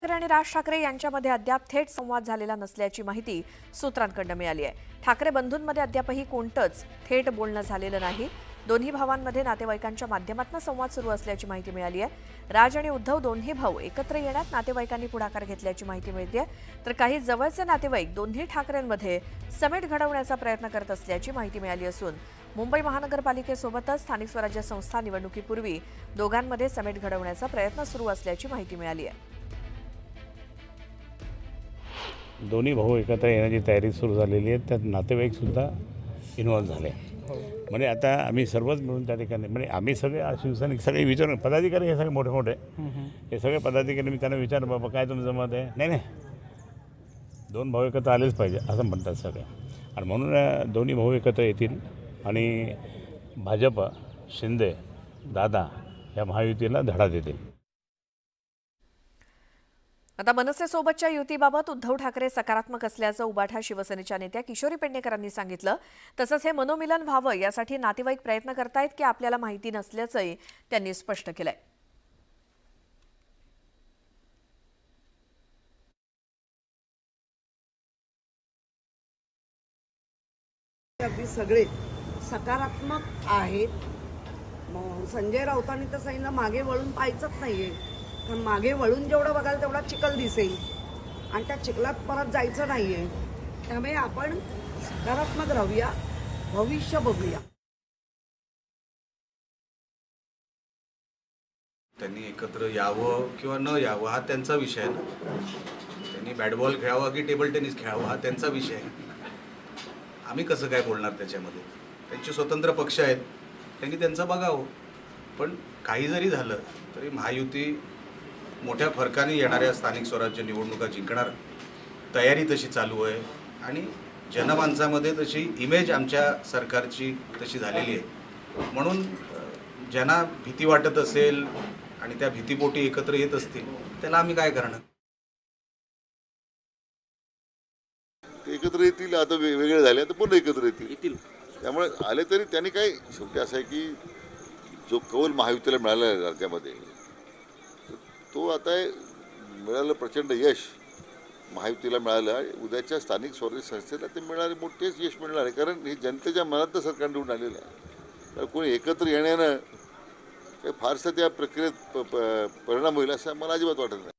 ठाकरे आणि राज ठाकरे यांच्यामध्ये अद्याप थेट संवाद झालेला नसल्याची माहिती सूत्रांकडून मिळाली आहे। ठाकरे बंधूंमध्ये अद्यापही कोणतंच थेट बोलणं झालेलं नाही। दोन्ही भावांमध्ये नातेवाईकांच्या माध्यमातून संवाद सुरू असल्याची माहिती मिळाली आहे। राज आणि उद्धव दोन्ही भाऊ एकत्र येण्यात नातेवाईकांनी पुढाकार घेतल्याची माहिती मिळते, तर काही जवळचे नातेवाईक दोन्ही ठाकरेंमध्ये समेट घडवण्याचा प्रयत्न करत असल्याची माहिती मिळाली असून मुंबई महानगरपालिकेसोबतच स्थानिक स्वराज्य संस्था निवडणुकीपूर्वी दोघांमध्ये समेट घडवण्याचा प्रयत्न सुरू असल्याची माहिती मिळाली आहे। दोन्ही भाऊ एकत्र येण्याची तयारी सुरू झालेली आहे। त्यात नातेवाईकसुद्धा इन्व्हॉल्व झाले। म्हणजे आता आम्ही सर्वच मिळून त्या ठिकाणी म्हणजे आम्ही सगळे शिवसैनिक सगळे विचारून पदाधिकारी हे सगळे मोठे मोठे हे सगळे पदाधिकारी मी त्यांना विचार बाबा काय तुमचं मत आहे। नाही दोन भाऊ एकत्र आलेच पाहिजे असं म्हणतात सगळे, आणि म्हणून दोन्ही भाऊ एकत्र येतील आणि भाजप शिंदे दादा या महायुतीला धडा देतील। आता मनसेसोबतच्या युतीबाबत उद्धव ठाकरे सकारात्मक असल्याचं उबाठा शिवसेनेच्या नेत्या किशोरी पेडणेकरांनी सांगितलं। तसंच हे मनोमिलन व्हावं यासाठी नातेवाईक प्रयत्न करतायत की आपल्याला माहिती नसल्याचंही त्यांनी स्पष्ट केलंय। अगदी सगळे सकारात्मक आहेत। संजय राऊतांनी तर सांगितलं मागे वळून पाहायचंच नाहीये, कारण मागे वळून जेवढं बघाल तेवढा चिखल दिसेल आणि त्या चिखलात परत जायचं नाहीये। त्यामुळे आपण सकारात्मक राहूया, भविष्य बघूया। त्यांनी एकत्र यावं किंवा न यावं हा त्यांचा विषय आहे ना। त्यांनी बॅट बॉल खेळावा की टेबल टेनिस खेळावा हा त्यांचा विषय आहे। आम्ही कसं काय बोलणार त्याच्यामध्ये? त्यांचे स्वतंत्र पक्ष आहेत, त्यांनी त्यांचं बघावं। पण काही जरी झालं तरी महायुती मोठ्या फरकाने येणाऱ्या स्थानिक स्वराज्य निवडणुका जिंकणार, तयारी तशी चालू आहे आणि जनमानसामध्ये तशी इमेज आमच्या सरकारची तशी झालेली आहे। म्हणून ज्यांना भीती वाटत असेल आणि त्या भीतीपोटी एकत्र येत असतील त्याला आम्ही काय करणार? एकत्र येतील, आता वेगवेगळे झाले तर पुन्हा एकत्र येतील। त्यामुळे आले तरी त्यांनी काय, शेवटी असं आहे की जो कौल महायुतीला मिळाला आहे राज्यामध्ये तो आता मिळालं, प्रचंड यश महायुतीला मिळालं। उद्याच्या स्थानिक स्वराज्य संस्थेला ते मिळणारे मोठेच यश मिळणार आहे, कारण हे जनतेच्या मनात सरकार निवडून आलेलं आहे। तर कोणी एकत्र येण्यानं काही फारसं त्या प्रक्रियेत परिणाम होईल असं मला अजिबात वाटत नाही।